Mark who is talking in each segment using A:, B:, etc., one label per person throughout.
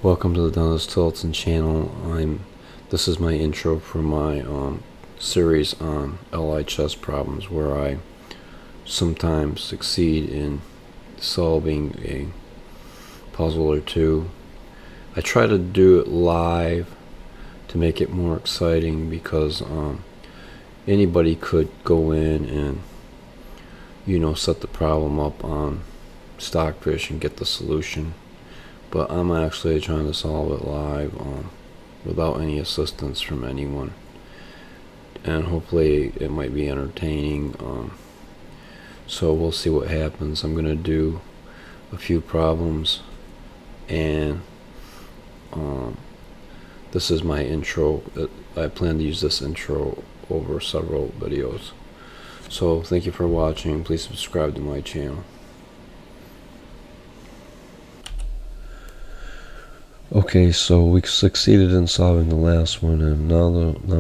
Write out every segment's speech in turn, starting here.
A: Welcome to the Dennis Tilton channel. This is my intro for my series on LIChess problems, where I sometimes succeed in solving a puzzle or two. I try to do it live to make it more exciting, because anybody could go in and set the problem up on Stockfish and get the solution. But I'm actually trying to solve it live without any assistance from anyone, and hopefully it might be entertaining. So we'll see what happens. I'm gonna do a few problems, and this is my intro. I plan to use this intro over several videos. So thank you for watching. Please subscribe to my channel. Okay, so we succeeded in solving the last one, and now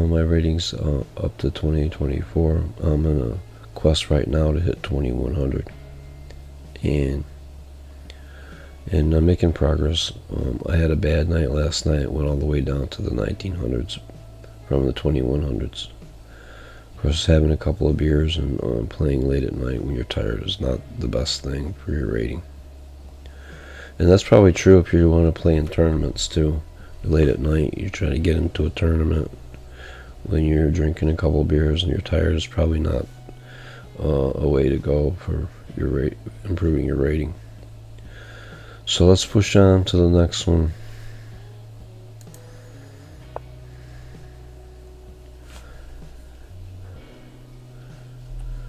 A: my rating's up to 2024. I'm in a quest right now to hit 2100, and I'm making progress. I had a bad night last night. It went all the way down to the 1900s from the 2100s. Of course, having a couple of beers and playing late at night when you're tired is not the best thing for your rating. And that's probably true if you want to play in tournaments too. Late at night, you try to get into a tournament when you're drinking a couple beers and you're tired. Is probably not a way to go for your improving your rating. So let's push on to the next one.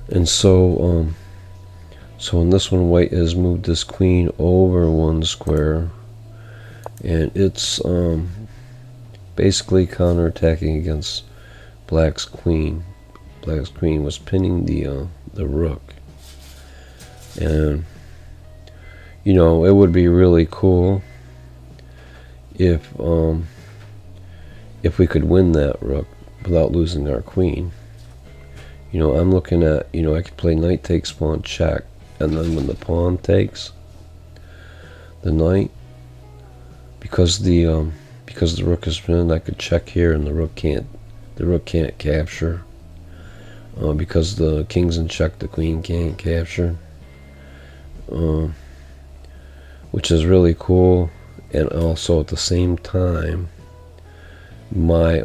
A: And so in this one, white has moved this queen over one square, and it's basically counterattacking against black's queen. Black's queen was pinning the rook, and it would be really cool if we could win that rook without losing our queen. I'm looking at, I could play knight takes pawn check, and then when the pawn takes the knight, because the rook is pinned, I could check here, and the rook can't capture. Because the king's in check, the queen can't capture, which is really cool. And also at the same time, my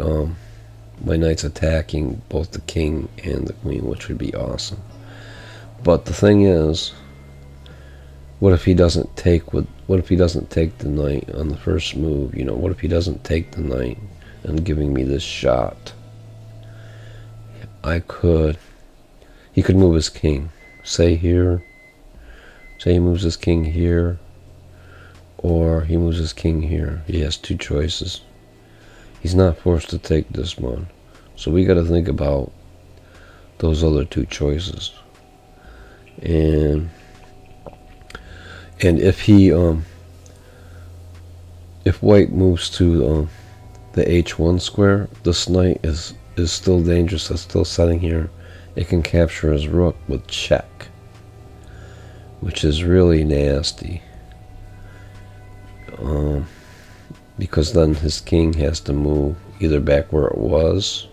A: knight's attacking both the king and the queen, which would be awesome. But the thing is, what if he doesn't take the knight on the first move? What if he doesn't take the knight and giving me this shot? He could move his king. Say he moves his king here, or he moves his king here. He has two choices. He's not forced to take this one. So we got to think about those other two choices. And if white moves to the h1 square, this knight is still dangerous. It's still sitting here. It can capture his rook with check, which is really nasty. Because then his king has to move either back where it was,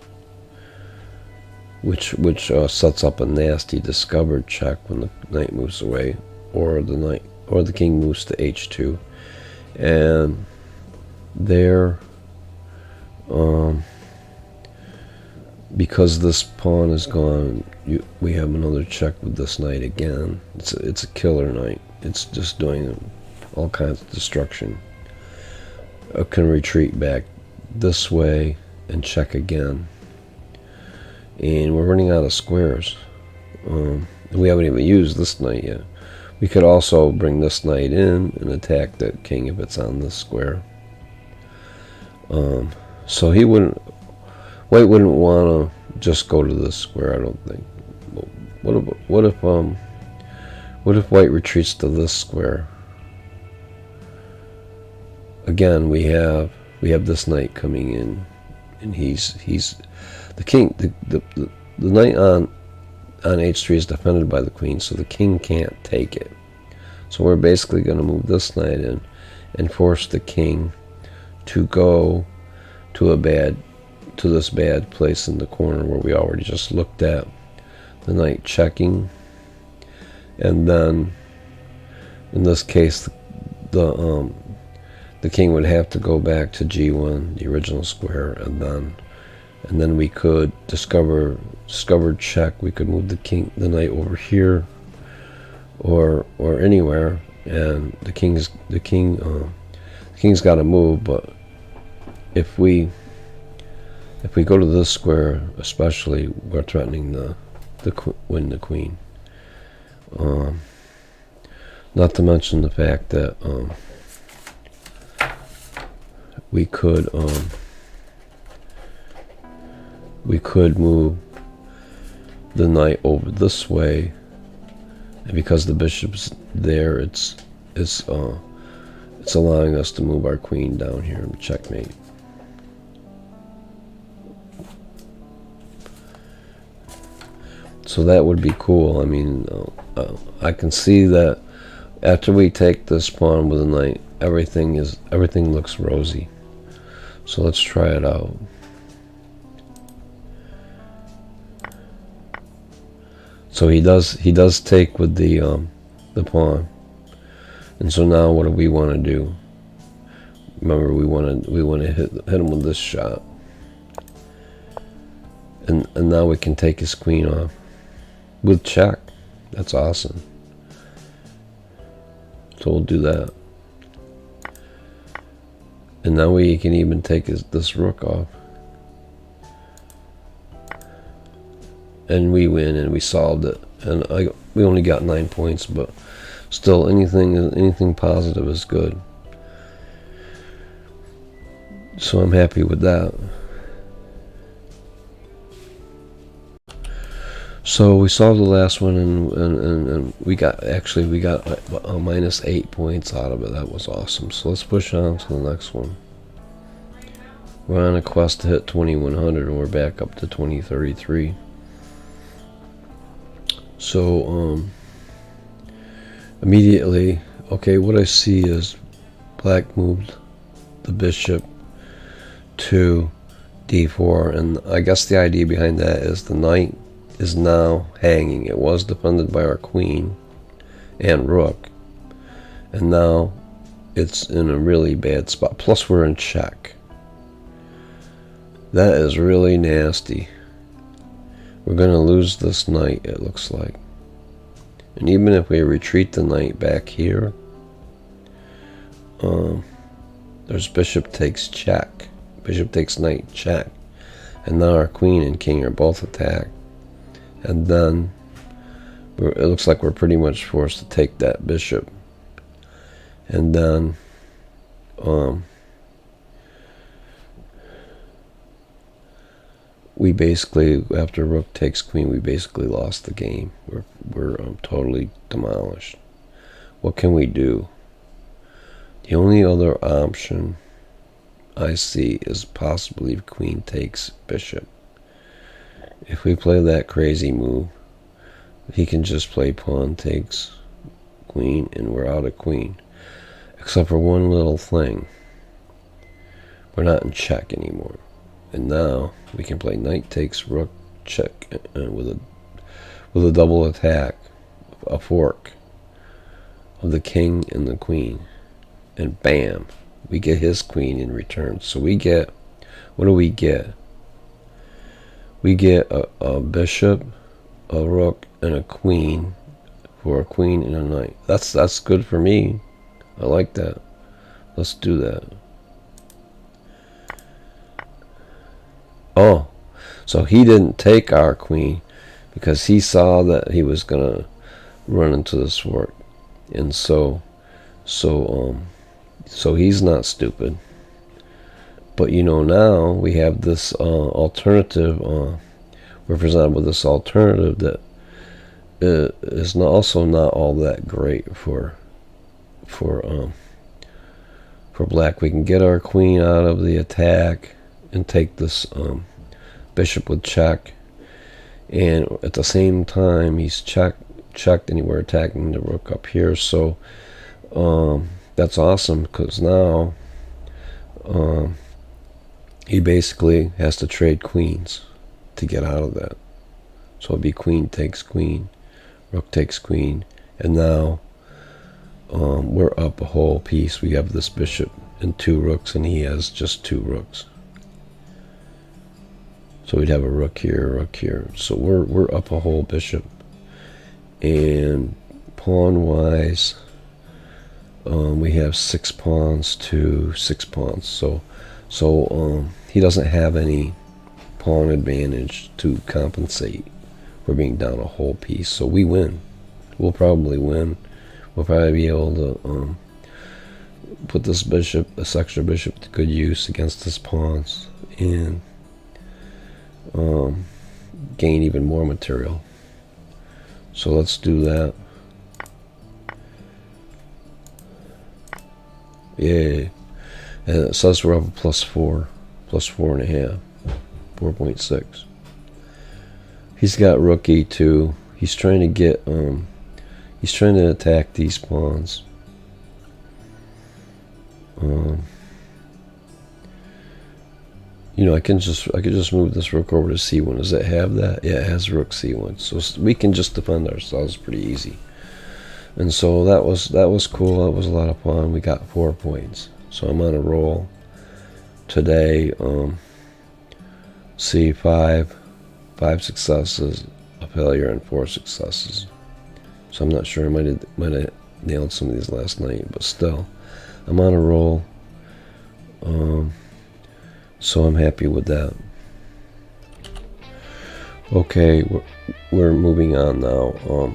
A: which sets up a nasty discovered check when the knight moves away, or the king moves to h2, and there, because this pawn is gone, we have another check with this knight again. It's a killer knight. It's just doing all kinds of destruction. It can retreat back this way and check again. And we're running out of squares. We haven't even used this knight yet. We could also bring this knight in and attack the king if it's on this square. So white wouldn't want to just go to this square, I don't think. What if white retreats to this square? Again, we have this knight coming in, and he's the king. The knight on h3 is defended by the queen, so the king can't take it. So we're basically going to move this knight in and force the king to go to this bad place in the corner where we already just looked at the knight checking, and then in this case the king would have to go back to G1, the original square, and then we could discover check. We could move the knight over here or anywhere, and the king's got to move. But if we go to this square, especially, we're threatening the queen. Not to mention the fact that we could move the knight over this way, and because the bishop's there, it's allowing us to move our queen down here and checkmate. So that would be cool. I mean, I can see that after we take this pawn with a knight, everything looks rosy. So let's try it out. So he does take with the pawn, and so now what do we want to do? Remember, we want to hit him with this shot, and now we can take his queen off with check. That's awesome. So we'll do that, and now we can even take this rook off. And we win, and we solved it. And we only got 9 points, but still, anything positive is good. So I'm happy with that. So we solved the last one, and we got minus 8 points out of it. That was awesome. So let's push on to the next one. We're on a quest to hit 2100, and we're back up to 2033. So immediately, okay, what I see is black moved the bishop to d4, and I guess the idea behind that is the knight is now hanging. It was defended by our queen and rook, and now it's in a really bad spot. Plus we're in check. That is really nasty. We're going to lose this knight, it looks like. And even if we retreat the knight back here, there's bishop takes check. Bishop takes knight check. And now our queen and king are both attacked. And then it looks like we're pretty much forced to take that bishop. And then we basically, after rook takes queen, we basically lost the game. We're totally demolished. What can we do? The only other option I see is possibly queen takes bishop. If we play that crazy move, he can just play pawn takes queen, and we're out of queen. Except for one little thing. We're not in check anymore. And now we can play knight takes rook check with a double attack, a fork of the king and the queen, and bam, we get his queen in return. So we get, what do we get? We get a bishop, a rook, and a queen for a queen and a knight. That's good for me. I like that. Let's do that. Oh, so he didn't take our queen because he saw that he was gonna run into this fork, and so he's not stupid. But you know, now we have this alternative. We're presented with this alternative that is also not all that great for black. We can get our queen out of the attack and take this bishop with check, and at the same time he's checked, and we're attacking the rook up here. So that's awesome, because now um, he basically has to trade queens to get out of that. So it'd be queen takes queen, rook takes queen, and now we're up a whole piece. We have this bishop and 2 rooks, and he has just 2 rooks. So we'd have a rook here, a rook here. So we're up a whole bishop. And pawn-wise, we have 6 pawns to 6 pawns. So he doesn't have any pawn advantage to compensate for being down a whole piece. So we win. We'll probably win. We'll probably be able to put this extra bishop to good use against his pawns and gain even more material. So let's do that. Yay. And it says we're up a +4, +4.5, 4.6. He's got rook e2. He's trying to get he's trying to attack these pawns. You know, I could just move this rook over to c1. Does it have that? Yeah, it has rook c1. So we can just defend ourselves pretty easy. And so that was cool. That was a lot of fun. We got 4 points. So I'm on a roll today. C5, 5 successes, a failure, and 4 successes. So I'm not sure. I might have nailed some of these last night, but still, I'm on a roll. So I'm happy with that. Okay, we're moving on now.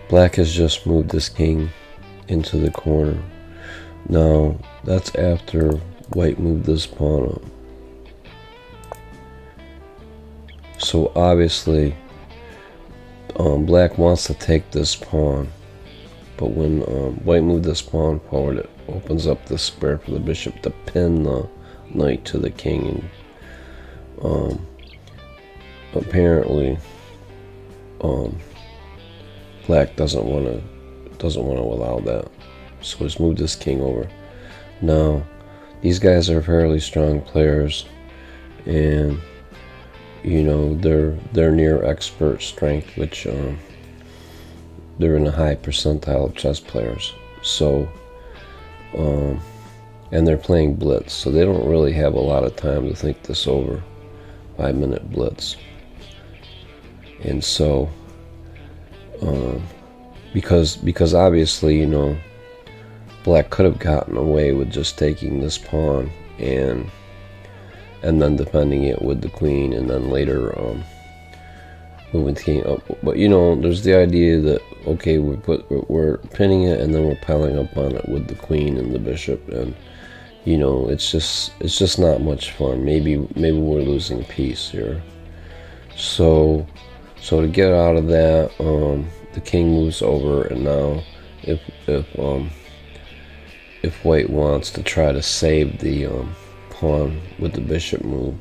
A: Black has just moved this king into the corner. Now, that's after white moved this pawn up. So obviously, black wants to take this pawn. But when white moved this pawn forward, it opens up the square for the bishop to pin the knight to the king. And apparently, black doesn't want to allow that. So he's moved this king over. Now, these guys are fairly strong players, and you know they're near expert strength, which they're in a high percentile of chess players. So, and they're playing blitz, so they don't really have a lot of time to think this over. 5-minute blitz. And so, because obviously, you know, black could have gotten away with just taking this pawn and then defending it with the queen, and then later moving the king up. But you know, there's the idea that okay, we're pinning it and then we're piling up on it with the queen and the bishop, and you know, it's just not much fun. Maybe we're losing a piece here. So to get out of that, the king moves over, and now if white wants to try to save the pawn with the bishop move,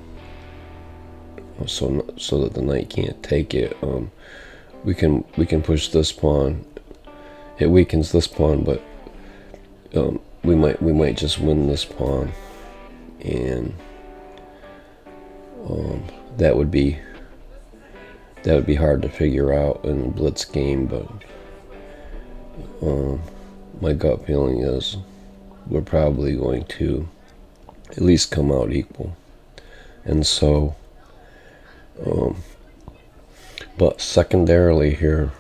A: so that the knight can't take it, we can push this pawn. It weakens this pawn, but we might just win this pawn, and that would be hard to figure out in a blitz game. But my gut feeling is we're probably going to at least come out equal. And so, but secondarily here,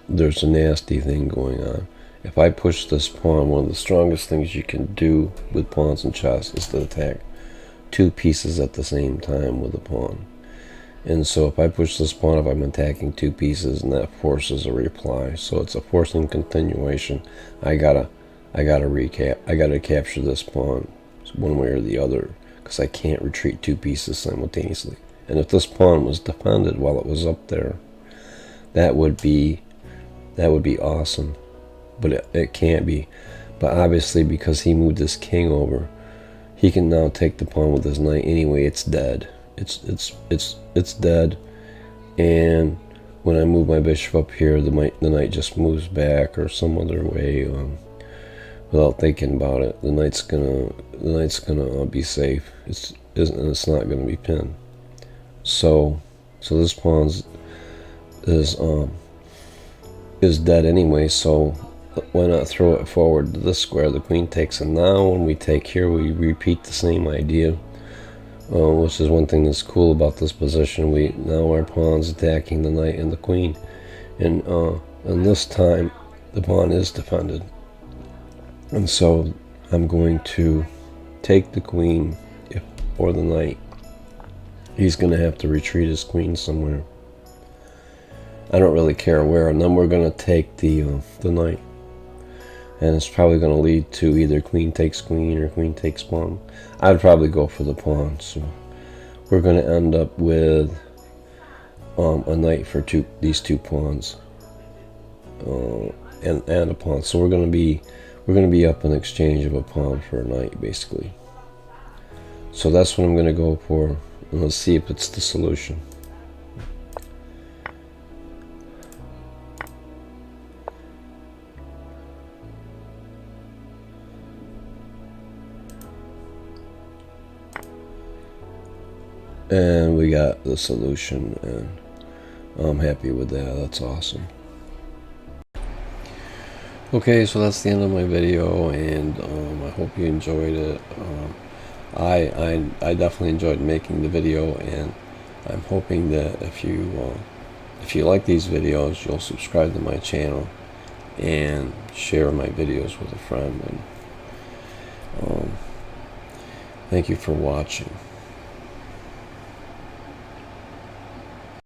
A: there's a nasty thing going on. If I push this pawn, one of the strongest things you can do with pawns in chess is to attack 2 pieces at the same time with a pawn. And so if I push this pawn up, I'm attacking 2 pieces, and that forces a reply. So it's a forcing continuation. I gotta capture this pawn one way or the other, because I can't retreat 2 pieces simultaneously. And if this pawn was defended while it was up there, that would be awesome. But it can't be. But obviously, because he moved this king over, he can now take the pawn with his knight. Anyway, it's dead. It's dead. And when I move my bishop up here, the knight just moves back or some other way. without thinking about it. The knight's gonna be safe. It's not gonna be pinned. So this pawn is dead anyway. So why not throw it forward to this square? The queen takes, and now when we take here, we repeat the same idea, which is one thing that's cool about this position. Now our pawn's attacking the knight and the queen, and this time the pawn is defended. And so I'm going to take the queen or the knight. He's going to have to retreat his queen somewhere. I don't really care where. And then we're going to take the knight. And it's probably going to lead to either queen takes queen or queen takes pawn. I'd probably go for the pawn. So we're going to end up with a knight for these two pawns. And a pawn. So we're going to be up in exchange of a pawn for a knight, basically. So that's what I'm going to go for. And let's see if it's the solution. And we got the solution, and I'm happy with that. That's awesome. Okay, so that's the end of my video, and I hope you enjoyed it. I definitely enjoyed making the video, and I'm hoping that if you like these videos, you'll subscribe to my channel and share my videos with a friend. And thank you for watching.